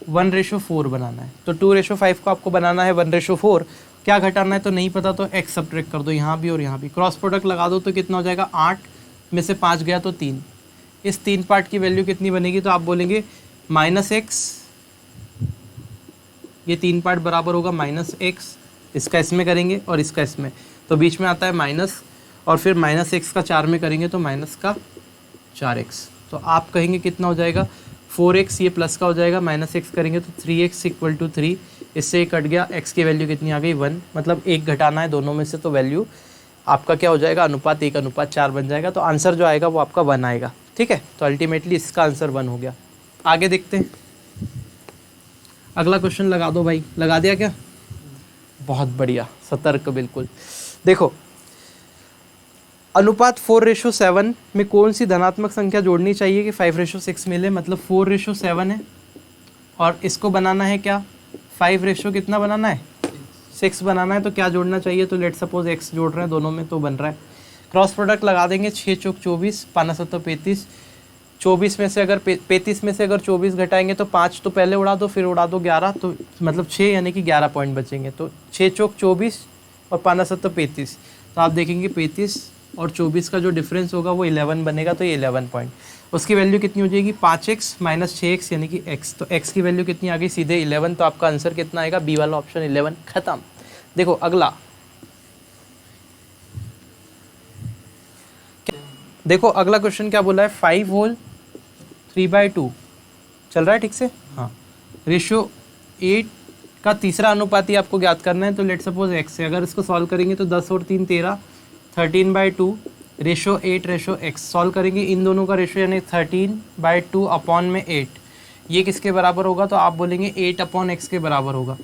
1:4 बनाना है। तो 2:5 को आपको बनाना है 1:4, क्या घटाना है तो नहीं पता, तो x सब्ट्रैक्ट कर दो यहाँ भी और यहाँ भी, क्रॉस प्रोडक्ट लगा दो तो कितना हो जाएगा 8 में से 5 गया तो 3। इस 3 पार्ट की वैल्यू कितनी बनेगी, तो आप बोलेंगे -x, ये 3 पार्ट बराबर होगा -x, इसका इसमें करेंगे और इसका इसमें, तो बीच में आता है माइनस, और फिर -x का 4 में करेंगे तो माइनस का 4x। तो आप कहेंगे कितना हो जाएगा 4x, ये प्लस का हो जाएगा, -x करेंगे तो 3x = 3, इससे कट गया, x की वैल्यू कितनी आ गई 1, मतलब 1 घटाना है दोनों में से, तो वैल्यू आपका क्या हो जाएगा अनुपात 1:4 बन जाएगा। तो आंसर जो आएगा वो आपका 1 आएगा। ठीक है, तो अल्टीमेटली इसका आंसर 1 हो गया। आगे देखते हैं, अगला क्वेश्चन लगा दो भाई। लगा दिया क्या, बहुत बढ़िया, सतर्क बिल्कुल। देखो अनुपात 4:7 में कौन सी धनात्मक संख्या जोड़नी चाहिए कि 5:6 मिले, मतलब 4:7 है और इसको बनाना है क्या 5 कितना बनाना है 6 बनाना है, तो क्या जोड़ना चाहिए, तो लेट सपोज x जोड़ रहे हैं दोनों में, तो बन रहा है क्रॉस प्रोडक्ट लगा देंगे, 6 चौक 24, 5 7 35, 24 में से अगर 35 में से अगर 24 घटाएंगे तो 5 तो पहले उड़ा दो, फिर उड़ा दो 11, तो मतलब 6 यानी कि 11 पॉइंट बचेंगे। तो 6 चौक 24 और 5 7 35, तो आप देखेंगे 35 और 24 का जो डिफरेंस होगा वो 11 बनेगा, तो ये 11 पॉइंट, उसकी वैल्यू कितनी हो जाएगी 5x - 6x यानी कि x। तो x की वैल्यू कितनी आ गई सीधे 11, तो आपका आंसर कितना आएगा बी वाला ऑप्शन 11, खत्म। देखो अगला देखो अगला क्वेश्चन क्या बोला है, 5 होल 3/2 चल रहा है ठीक से। हाँ, रेशियो 8 का तीसरा अनुपाती आपको ज्ञात करना है। तो लेट सपोज x है, अगर इसको सॉल्व करेंगे तो 10 और 3 13, 13/2 रेशियो 8 रेशियो x सॉल्व करेंगे इन दोनों का रेशियो यानी 13/2 अपॉन में 8, ये किसके बराबर होगा, तो आप बोलेंगे 8 अपॉन x के बराबर होगा।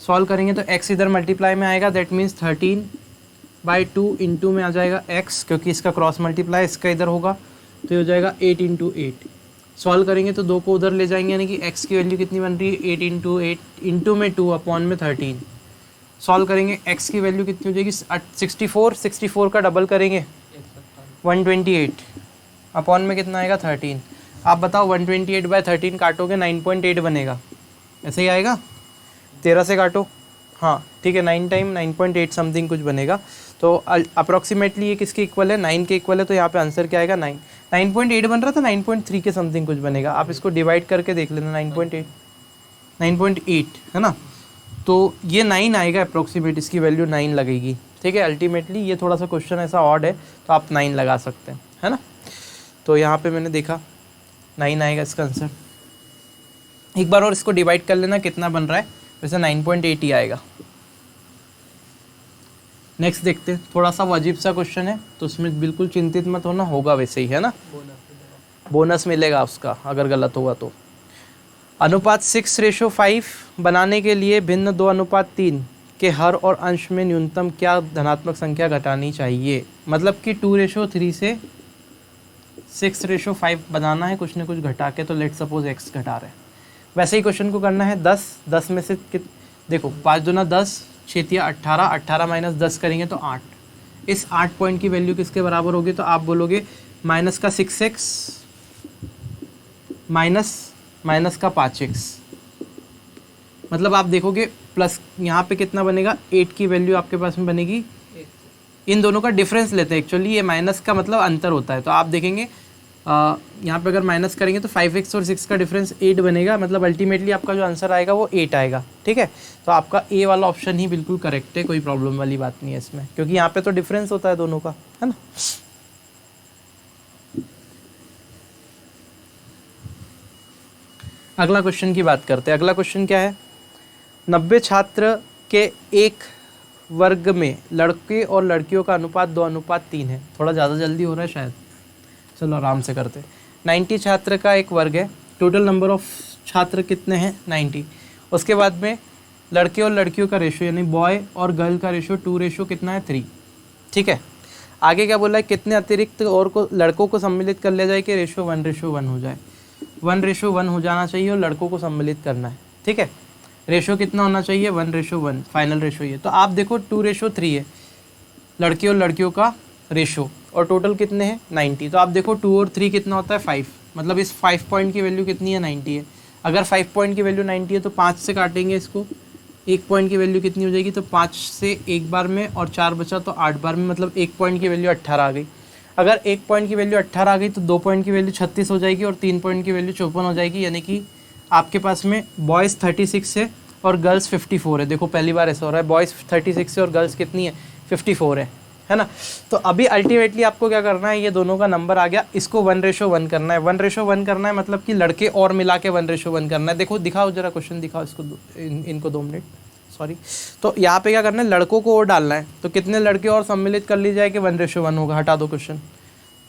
सॉल्व करेंगे तो x इधर मल्टीप्लाई में आएगा, दैट मीन्स 13/2 इंटू में आ जाएगा x, क्योंकि इसका क्रॉस मल्टीप्लाई इसका इधर होगा, तो ये हो जाएगा 8 इंटू 8। सॉल्व करेंगे तो 2 को उधर ले जाएंगे, यानी कि x की वैल्यू कितनी बन रही है, 8 इंटू 8 इंटू में 2 अपॉन में 13। सॉल्व करेंगे x की वैल्यू कितनी हो जाएगी, 64 का डबल करेंगे 128 अपॉन में कितना आएगा 13। आप बताओ 128/13 काटोगे 9.8 बनेगा, ऐसे ही आएगा। 13 से काटो, हाँ ठीक है, 9 टाइम 9.8 समथिंग कुछ बनेगा। तो अप्रॉक्सीमेटली ये किसके इक्वल है, 9 के इक्वल है। तो यहाँ पे आंसर क्या आएगा, 9.8 बन रहा था, 9.3 के समथिंग कुछ बनेगा। आप इसको डिवाइड करके देख लेना, 9.8 है ना, तो ये 9 आएगा अप्रॉक्सीमेट, इसकी वैल्यू 9 लगेगी। ठीक है, अल्टीमेटली ये थोड़ा सा क्वेश्चन ऐसा ऑड है तो आप 9 लगा सकते हैं, है ना। तो यहाँ पे मैंने देखा 9 आएगा इसका आंसर। एक बार और इसको डिवाइड कर लेना, कितना बन रहा है, वैसे 9.8 ही आएगा। नेक्स्ट देखते हैं, थोड़ा सा वो अजीब सा क्वेश्चन है, तो उसमें बिल्कुल चिंतित मत होना, होगा वैसे ही, है ना, बोनस मिलेगा उसका अगर गलत होगा तो। अनुपात 6:5 बनाने के लिए भिन्न 2:3 के हर और अंश में न्यूनतम क्या धनात्मक संख्या घटानी चाहिए। मतलब कि 2:3 से 6:5 बनाना है, कुछ न कुछ घटा के। तो लेट सपोज x घटा रहे हैं, वैसे ही क्वेश्चन को करना है। 10 में से देखो 5 दूना 10, 6 18, 18 माइनस 10 करेंगे तो 8। इस 8 पॉइंट की वैल्यू किसके बराबर होगी, तो आप बोलोगे माइनस का 6x माइनस का 5x। मतलब आप देखोगे प्लस यहाँ पे कितना बनेगा, 8 की वैल्यू आपके पास में बनेगी। इन दोनों का डिफरेंस लेते हैं, एक्चुअली ये माइनस का मतलब अंतर होता है। तो आप देखेंगे यहाँ पे अगर माइनस करेंगे तो 5x और 6 का डिफरेंस 8 बनेगा। मतलब अल्टीमेटली आपका जो आंसर आएगा वो 8 आएगा। ठीक है, तो आपका ए वाला ऑप्शन ही बिल्कुल करेक्ट है, कोई प्रॉब्लम वाली बात नहीं है इसमें, क्योंकि यहाँ पे तो डिफरेंस होता है दोनों का, है ना। अगला क्वेश्चन की बात करते हैं। अगला क्वेश्चन क्या है, 90 छात्र के एक वर्ग में लड़के और लड़कियों का अनुपात 2:3 है। थोड़ा ज़्यादा जल्दी हो रहा है शायद, चलो आराम से करते हैं। 90 छात्र का एक वर्ग है, टोटल नंबर ऑफ छात्र कितने हैं 90। उसके बाद में लड़के और लड़कियों का रेशो यानी बॉय और गर्ल का रेशो 2 कितना है 3। ठीक है, आगे क्या बोला है, कितने अतिरिक्त और को लड़कों को सम्मिलित कर लिया जाए कि रेशो 1:1 हो जाए। 1:1 हो जाना चाहिए और लड़कों को सम्मिलित करना है। ठीक है, रेशो कितना होना चाहिए 1:1, फाइनल रेशो ये। तो आप देखो 2:3 है लड़के और लड़कियों का रेशो, और टोटल कितने हैं 90। तो आप देखो 2 और 3 कितना होता है 5, मतलब इस 5 पॉइंट की वैल्यू कितनी है 90 है। अगर 5 पॉइंट की वैल्यू 90 है तो 5 से काटेंगे इसको, 1 पॉइंट की वैल्यू कितनी हो जाएगी, तो 5 से 1 बार में और 4 बचा तो 8 बार में, मतलब 1 पॉइंट की वैल्यू 18 आ गई। अगर 1 पॉइंट की वैल्यू 18 आ गई तो 2 पॉइंट की वैल्यू 36 हो जाएगी और 3 पॉइंट की वैल्यू 54 हो जाएगी। यानी कि आपके पास में बॉयज़ 36 है और गर्ल्स 54 है। देखो पहली बार ऐसा हो रहा है, बॉयज़ 36 है और गर्ल्स कितनी है 54 है ना। तो अभी अल्टीमेटली आपको क्या करना है, ये दोनों का नंबर आ गया, इसको 1:1 करना है। 1:1 करना है मतलब कि लड़के और मिला के 1:1 करना है। देखो दिखाओ जरा क्वेश्चन दिखाओ इसको, इनको 2 मिनट, सॉरी। तो यहाँ पे क्या करना है, लड़कों को और डालना है। तो कितने लड़के और सम्मिलित कर ली जाए कि 1:1 होगा, हटा दो क्वेश्चन।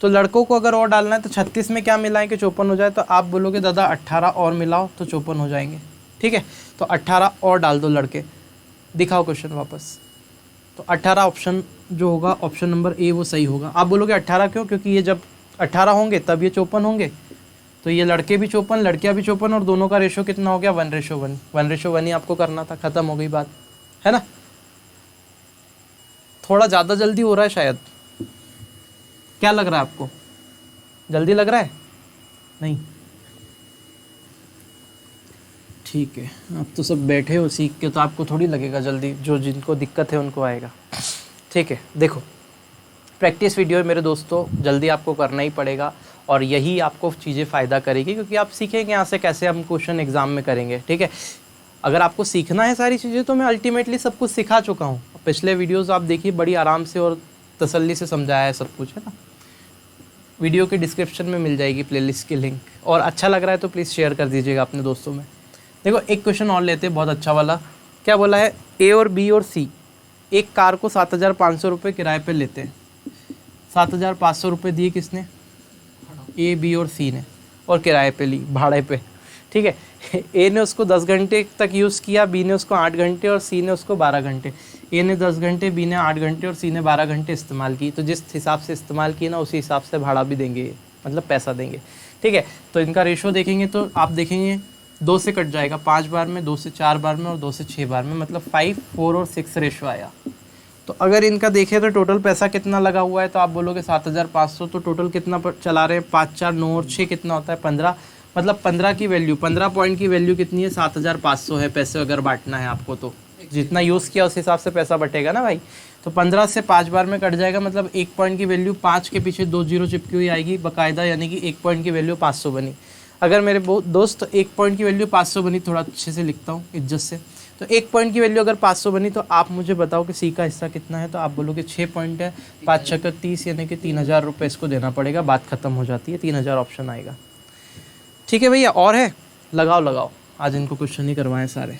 तो लड़कों को अगर और डालना है तो 36 में क्या मिलाएं कि 54 हो जाए। तो आप बोलोगे दादा 18 और मिलाओ तो 54 हो जाएंगे। ठीक है, तो 18 और डाल दो लड़के। दिखाओ क्वेश्चन वापस। तो 18 ऑप्शन जो होगा, ऑप्शन नंबर ए वो सही होगा। आप बोलोगे 18 क्यों, क्योंकि ये जब 18 होंगे तब ये 54 होंगे। तो ये लड़के भी 54 लड़कियां भी 54 और दोनों का रेशो कितना हो गया 1:1। 1:1 ही आपको करना था, ख़त्म हो गई बात, है ना। थोड़ा ज़्यादा जल्दी हो रहा है शायद, क्या लग रहा है आपको, जल्दी लग रहा है नहीं? ठीक है, आप तो सब बैठे हो सीख के, तो आपको थोड़ी लगेगा जल्दी, जो जिनको दिक्कत है उनको आएगा। ठीक है, देखो प्रैक्टिस वीडियो है मेरे दोस्तों, जल्दी आपको करना ही पड़ेगा और यही आपको चीज़ें फ़ायदा करेगी, क्योंकि आप सीखेंगे यहाँ से कैसे हम क्वेश्चन एग्जाम में करेंगे। ठीक है, अगर आपको सीखना है सारी चीज़ें तो मैं अल्टीमेटली सब कुछ सिखा चुका हूँ। पिछले वीडियोज़ आप देखिए, बड़ी आराम से और तसल्ली से समझाया है सब कुछ, है ना। वीडियो के डिस्क्रिप्शन में मिल जाएगी प्लेलिस्ट की लिंक, और अच्छा लग रहा है तो प्लीज़ शेयर कर दीजिएगा अपने दोस्तों में। देखो एक क्वेश्चन और लेते हैं बहुत अच्छा वाला। क्या बोला है, ए और बी और सी एक कार को 7,500 रुपये किराए पे लेते हैं। 7,500 रुपये दिए किसने, ए बी और सी ने, और किराए पे ली, भाड़े पे, ठीक है। ए ने उसको 10 घंटे तक यूज़ किया, बी ने उसको 8 घंटे और सी ने उसको 12 घंटे। ए ने 10 घंटे, बी ने 8 घंटे और सी ने 12 घंटे इस्तेमाल की। तो जिस हिसाब से इस्तेमाल किए ना उसी हिसाब से भाड़ा भी देंगे, मतलब पैसा देंगे, ठीक है। तो इनका रेशो देखेंगे तो आप देखेंगे 2 से कट जाएगा 5 बार में, 2 से 4 बार में और 2 से 6 बार में, मतलब 5, 4 और 6 रेशो आया। तो अगर इनका देखें तो टोटल पैसा कितना लगा हुआ है, तो आप बोलोगे 7,500। तो टोटल कितना चला रहे हैं, 5, 4, 9 और 6 कितना होता है, 15। मतलब 15 की वैल्यू, 15 पॉइंट की वैल्यू कितनी है, 7,500 है पैसे अगर बांटना है आपको। तो जितना यूज़ किया उस हिसाब से पैसा बटेगा ना भाई। तो 15 से 5 बार में कट जाएगा, मतलब 1 पॉइंट की वैल्यू 5 के पीछे 2 जीरो चिपकी हुई आएगी बाकायदा, यानी कि 1 पॉइंट की वैल्यू 500 बनी। अगर मेरे दोस्त 1 पॉइंट की वैल्यू 500 बनी, थोड़ा अच्छे से लिखता हूँ इज्जत से, तो 1 पॉइंट की वैल्यू अगर 500 बनी तो आप मुझे बताओ कि सी का हिस्सा कितना है। तो आप बोलोगे 6 पॉइंट है, 5 छक्के 30, यानी कि 3,000 रुपये इसको देना पड़ेगा। बात खत्म हो जाती है, 3,000 ऑप्शन आएगा। ठीक है भैया, और है, लगाओ, आज इनको क्वेश्चन ही करवाएं सारे।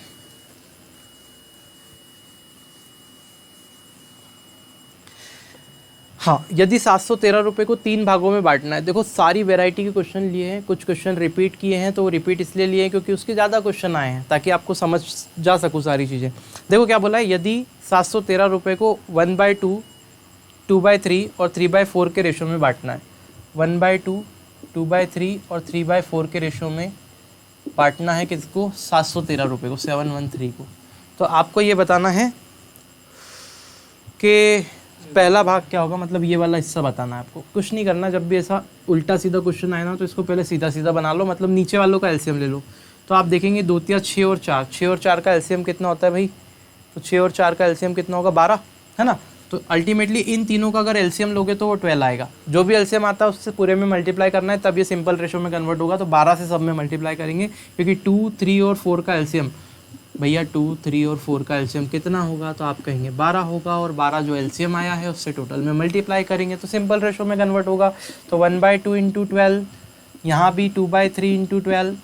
हाँ, यदि 713 रुपये को 3 भागों में बांटना है। देखो सारी वैरायटी के क्वेश्चन लिए हैं, कुछ क्वेश्चन रिपीट किए हैं, तो वो रिपीट इसलिए लिए हैं क्योंकि उसके ज़्यादा क्वेश्चन आए हैं, ताकि आपको समझ जा सकूँ सारी चीज़ें। देखो क्या बोला है, यदि 713 रुपये को 1/2, 2/3 और 3/4 के रेशो में बांटना है। 1/2, 2/3 और 3/4 के रेशो में बांटना है किसको, 713 रुपये को, 713 को। तो आपको ये बताना है कि पहला भाग क्या होगा, मतलब ये वाला हिस्सा बताना है आपको। कुछ नहीं करना, जब भी ऐसा उल्टा सीधा क्वेश्चन आए ना तो इसको पहले सीधा सीधा बना लो, मतलब नीचे वालों का एलसीएम ले लो। तो आप देखेंगे 2 तिया 6 और 4, 6 और 4 का एलसीएम कितना होता है भाई, तो 6 और 4 का एलसीएम कितना होगा, 12, है ना। तो अल्टीमेटली इन तीनों का अगर एलसीएम लोगे तो वो 12 आएगा। जो भी एलसीएम आता है उससे पूरे में मल्टीप्लाई करना है, तब ये सिंपल रेशो में कन्वर्ट होगा। तो 12 से सब में मल्टीप्लाई करेंगे, क्योंकि 2, 3 और 4 का एलसीएम, भैया 2, 3 और 4 का एलसीएम कितना होगा, तो आप कहेंगे 12 होगा, और 12 जो एलसीएम आया है उससे टोटल में मल्टीप्लाई करेंगे तो सिंपल रेशो में कन्वर्ट होगा। तो 1/2 इंटू 12, यहाँ भी 2/3 इंटू 12,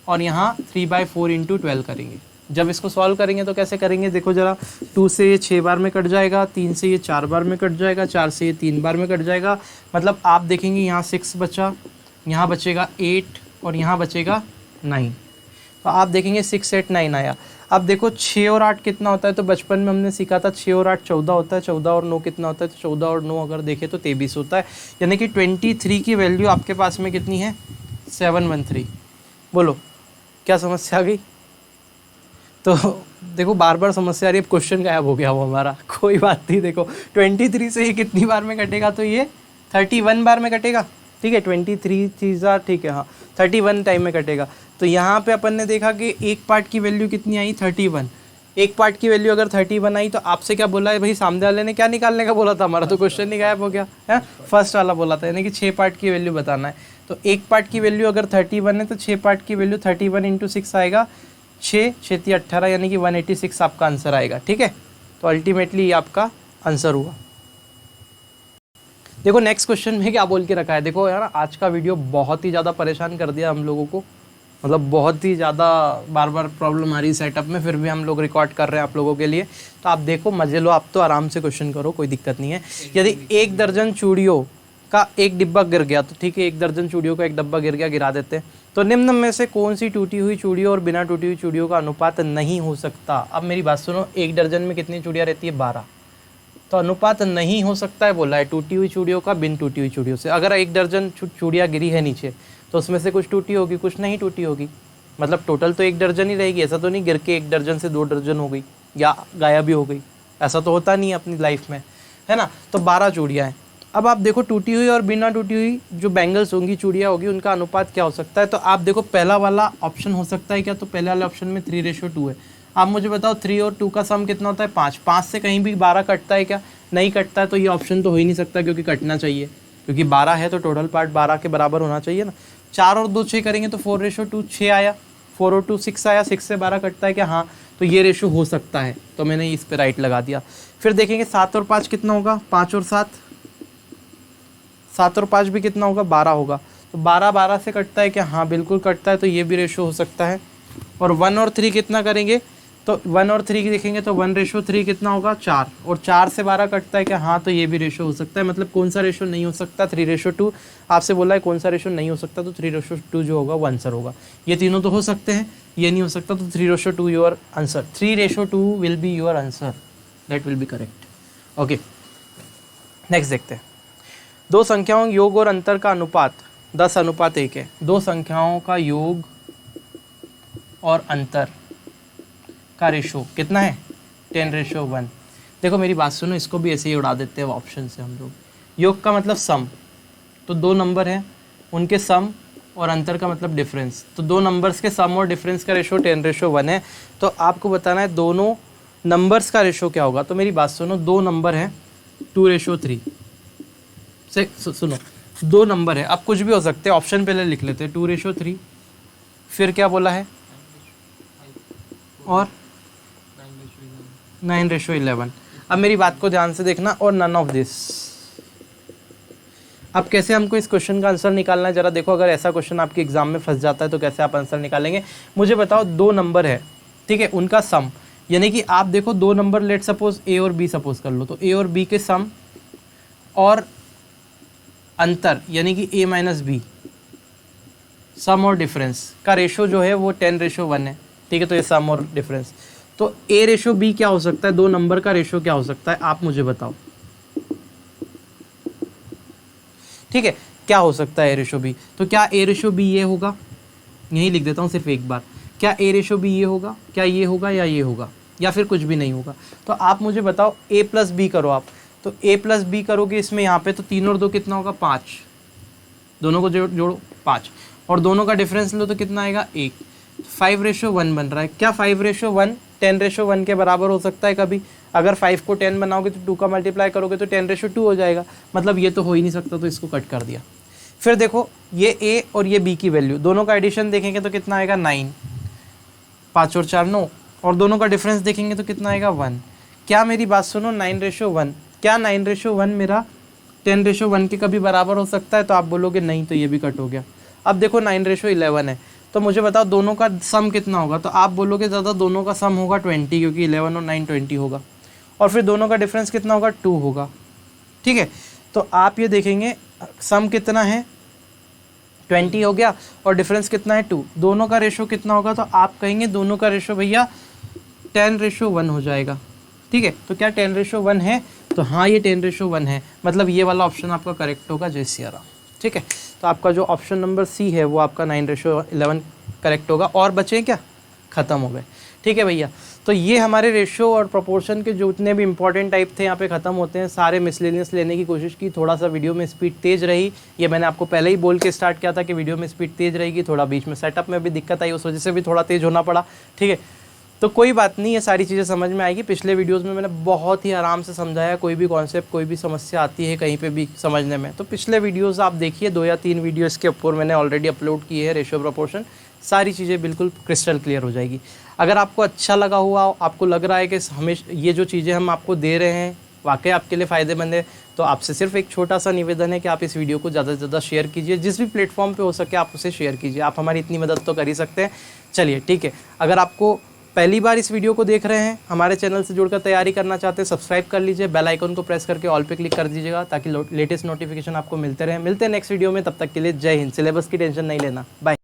और यहाँ 3/4 इंटू 12 करेंगे। जब इसको सॉल्व करेंगे तो कैसे करेंगे, देखो ज़रा, 2 से ये 6 बार में कट जाएगा, 3 से ये 4 बार में कट जाएगा, 4 से ये 3 बार में कट जाएगा। मतलब आप देखेंगे यहाँ 6 बचा, यहाँ बचेगा 8 और यहाँ बचेगा 9। तो आप देखेंगे 6, 8, 9 आया। अब देखो 6 और 8 कितना होता है, तो बचपन में हमने सीखा था 6 और 8 14 होता है। 14 और 9 कितना होता है, तो 14 और 9 अगर देखें तो 23 होता है। यानी कि 23 की वैल्यू आपके पास में कितनी है, 713। बोलो क्या समस्या आ गई। तो देखो बार बार समस्या आ रही है, अब क्वेश्चन गायब हो गया वो हमारा, कोई बात नहीं। देखो 23 से ये कितनी बार में कटेगा, तो ये 31 बार में कटेगा, ठीक है। 23 चीज़ा, ठीक है, हाँ 31 टाइम में कटेगा। तो यहाँ पे अपन ने देखा कि एक पार्ट की वैल्यू कितनी आई, 31। एक पार्ट की वैल्यू अगर 31 आई तो आपसे क्या बोला है भाई, सामने वाले ने क्या निकालने का बोला था, हमारा तो क्वेश्चन ही गायब हो गया है। फर्स्ट वाला बोला था, यानी कि 6 पार्ट की वैल्यू बताना है। तो एक पार्ट की वैल्यू अगर 31 है तो 6 पार्ट की वैल्यू 31 इंटू 6 आएगा, 6 6 18, यानी कि 186 आपका आंसर आएगा, ठीक है। तो अल्टीमेटली ये आपका आंसर हुआ। देखो नेक्स्ट क्वेश्चन में क्या बोल के रखा है। देखो यार आज का वीडियो बहुत ही ज़्यादा परेशान कर दिया हम लोगों को, मतलब बहुत ही ज़्यादा बार बार प्रॉब्लम आ रही है सेटअप में, फिर भी हम लोग रिकॉर्ड कर रहे हैं आप लोगों के लिए। तो आप देखो मजे लो, आप तो आराम से क्वेश्चन करो, कोई दिक्कत नहीं है। यदि 1 दर्जन चूड़ियों का एक डिब्बा गिर गया, तो ठीक है 1 दर्जन चूड़ियों का एक डब्बा गिर गया, गिरा देते हैं। तो निम्न में से कौन सी टूटी हुई चूड़ियों और बिना टूटी हुई चूड़ियों का अनुपात नहीं हो सकता। अब मेरी बात सुनो, 1 दर्जन में कितनी चूड़ियाँ रहती है, 12। तो अनुपात नहीं हो सकता है बोला है टूटी हुई चूड़ियों का बिन टूटी हुई चूड़ियों से। अगर 1 दर्जन चूड़ियाँ गिरी है नीचे तो उसमें से कुछ टूटी होगी, कुछ नहीं टूटी होगी, मतलब टोटल तो 1 दर्जन ही रहेगी। ऐसा तो नहीं गिर के 1 दर्जन से 2 दर्जन हो गई या गायब भी हो गई, ऐसा तो होता नहीं है अपनी लाइफ में, है ना। तो 12 चूड़ियाँ हैं। अब आप देखो टूटी हुई और बिना टूटी हुई जो बैंगल्स होंगी, चूड़ियाँ होगी, उनका अनुपात क्या हो सकता है। तो आप देखो पहला वाला ऑप्शन हो सकता है क्या, तो पहले वाले ऑप्शन में 3:2 है। आप मुझे बताओ 3 और 2 का सम कितना होता है, 5। 5 से कहीं भी 12 कटता है क्या, नहीं कटता है। तो ये ऑप्शन तो हो ही नहीं सकता, क्योंकि कटना चाहिए, क्योंकि 12 है तो टोटल पार्ट 12 के बराबर होना चाहिए ना। 4 और 2 6 करेंगे तो 4:2 6 आया, 4 और 2 6 आया, 6 से 12 कटता है क्या, हाँ। तो ये रेशो हो सकता है, तो मैंने इस पे राइट लगा दिया। फिर देखेंगे 7 और 5 कितना होगा, 5 और 7 7 और 5 भी कितना होगा, 12 होगा। तो 12 12 से कटता है क्या, हाँ बिल्कुल कटता है, तो ये भी रेशो हो सकता है। और 1 और 3 कितना करेंगे, तो 1 और 3 देखेंगे तो 1:3 कितना होगा, 4, और 4 से 12 कटता है क्या, हाँ तो ये भी रेशो हो सकता है। मतलब कौन सा रेशो नहीं हो सकता, 3:2। आपसे बोला है कौन सा रेशो नहीं हो सकता, तो 3:2 जो होगा वो आंसर होगा। ये तीनों तो हो सकते हैं, ये नहीं हो सकता, तो 3:2 your answer, 3:2 will be your answer, that will be correct. Okay, next देखते हैं। दो संख्याओं योग और अंतर का अनुपात 10:1 है। दो संख्याओं का योग और अंतर का रेशो कितना है, 10:1। देखो मेरी बात सुनो, इसको भी ऐसे ही उड़ा देते हैं ऑप्शन से हम लोग। योग का मतलब सम, तो दो नंबर है उनके सम, और अंतर का मतलब डिफरेंस। तो दो नंबर्स के सम और डिफरेंस का रेशो 10:1 है। तो आपको बताना है दोनों नंबर्स का रेशो क्या होगा। तो मेरी बात सुनो, दो नंबर है 2:3 से, सुनो दो नंबर है, अब कुछ भी हो सकते हैं, ऑप्शन पहले लिख लेते हैं, 2:3, फिर क्या बोला है, और 9:11। अब मेरी बात को ध्यान से देखना, और नन ऑफ दिस। अब कैसे हमको इस क्वेश्चन का आंसर निकालना है जरा देखो। अगर ऐसा क्वेश्चन आपके एग्जाम में फंस जाता है तो कैसे आप आंसर निकालेंगे, मुझे बताओ। दो नंबर है, ठीक है, उनका सम, यानी कि आप देखो दो नंबर, लेट सपोज ए और बी सपोज कर लो, तो ए और बी के सम और अंतर यानी कि ए माइनस बी, सम और डिफरेंस का रेशो जो है वो 10:1 है, ठीक है। तो ये सम और डिफरेंस, तो A/B क्या हो सकता है, दो नंबर का रेशो क्या हो सकता है, आप मुझे बताओ, ठीक है। क्या हो सकता है A/B, तो क्या A/B ये होगा, यही लिख देता हूँ सिर्फ एक बार, क्या A/B ये होगा, क्या ये होगा या ये होगा, या फिर कुछ भी नहीं होगा। तो आप मुझे बताओ, A+B करो आप, तो A+B करोगे इसमें यहाँ पे, तो 3 और 2 कितना होगा, 5, दोनों को जोड़ो 5, और दोनों का डिफरेंस लो तो कितना आएगा, 1। 5:1 बन रहा है। क्या 5:1 10:1 के बराबर हो सकता है कभी? अगर 5 को 10 बनाओगे तो 2 का मल्टीप्लाई करोगे तो 10:2 हो जाएगा, मतलब ये तो हो ही नहीं सकता, तो इसको कट कर दिया। फिर देखो ये A और ये B की वैल्यू, दोनों का एडिशन देखेंगे तो कितना आएगा, 9, 5 और 4 9, और दोनों का डिफरेंस देखेंगे तो कितना आएगा, 1। क्या मेरी बात सुनो, 9:1, क्या 9:1 मेरा 10:1 के कभी बराबर हो सकता है? तो आप बोलोगे नहीं, तो ये भी कट हो गया। अब देखो 9:11 है, तो मुझे बताओ दोनों का सम कितना होगा? तो आप बोलोगे ज़्यादा दोनों का सम होगा 20, क्योंकि 11 और 9 20 होगा, और फिर दोनों का डिफरेंस कितना होगा, 2 होगा, ठीक है। तो आप ये देखेंगे सम कितना है, 20 हो गया, और डिफरेंस कितना है, 2। दोनों का रेशो कितना होगा? तो आप कहेंगे दोनों का रेशो भैया 10:1 हो जाएगा, ठीक है। तो क्या 10:1 है? तो हाँ, ये 10:1 है, मतलब ये वाला ऑप्शन आपका करेक्ट होगा, जय सिया राम, ठीक है। तो आपका जो ऑप्शन नंबर सी है वो आपका 9:11 करेक्ट होगा। और बचे क्या? ख़त्म हो गए, ठीक है भैया। तो ये हमारे रेशो और प्रोपोर्शन के जो उतने भी इंपॉर्टेंट टाइप थे यहाँ पे ख़त्म होते हैं। सारे मिसलेनियस लेने की कोशिश की, थोड़ा सा वीडियो में स्पीड तेज़ रही, ये मैंने आपको पहले ही बोल के स्टार्ट किया था कि वीडियो में स्पीड तेज़ रहेगी। थोड़ा बीच में सेटअप में भी दिक्कत आई, उस वजह से भी थोड़ा तेज़ होना पड़ा, ठीक है। तो कोई बात नहीं, ये सारी चीज़ें समझ में आएगी। पिछले वीडियोस में मैंने बहुत ही आराम से समझाया, कोई भी कॉन्सेप्ट, कोई भी समस्या आती है कहीं पे भी समझने में, तो पिछले वीडियोस आप देखिए, 2 या 3 वीडियो इसके ऊपर मैंने ऑलरेडी अपलोड किए हैं, रेशियो प्रोपोर्शन, सारी चीज़ें बिल्कुल क्रिस्टल क्लियर हो जाएगी। अगर आपको अच्छा लगा हुआ, आपको लग रहा है कि हमेशा ये जो चीज़ें हम आपको दे रहे हैं वाकई आपके लिए फ़ायदेमंद है, तो आपसे सिर्फ एक छोटा सा निवेदन है कि आप इस वीडियो को ज़्यादा से ज़्यादा शेयर कीजिए, जिस भी प्लेटफॉर्म पे हो सके आप उसे शेयर कीजिए। आप हमारी इतनी मदद तो कर ही सकते हैं। चलिए ठीक है, अगर आपको पहली बार इस वीडियो को देख रहे हैं, हमारे चैनल से जुड़कर तैयारी करना चाहते हैं, सब्सक्राइब कर लीजिए, बेल आइकन को प्रेस करके ऑल पे क्लिक कर दीजिएगा, ताकि लेटेस्ट नोटिफिकेशन आपको मिलते रहे। मिलते हैं नेक्स्ट वीडियो में, तब तक के लिए जय हिंद। सिलेबस की टेंशन नहीं लेना, बाय।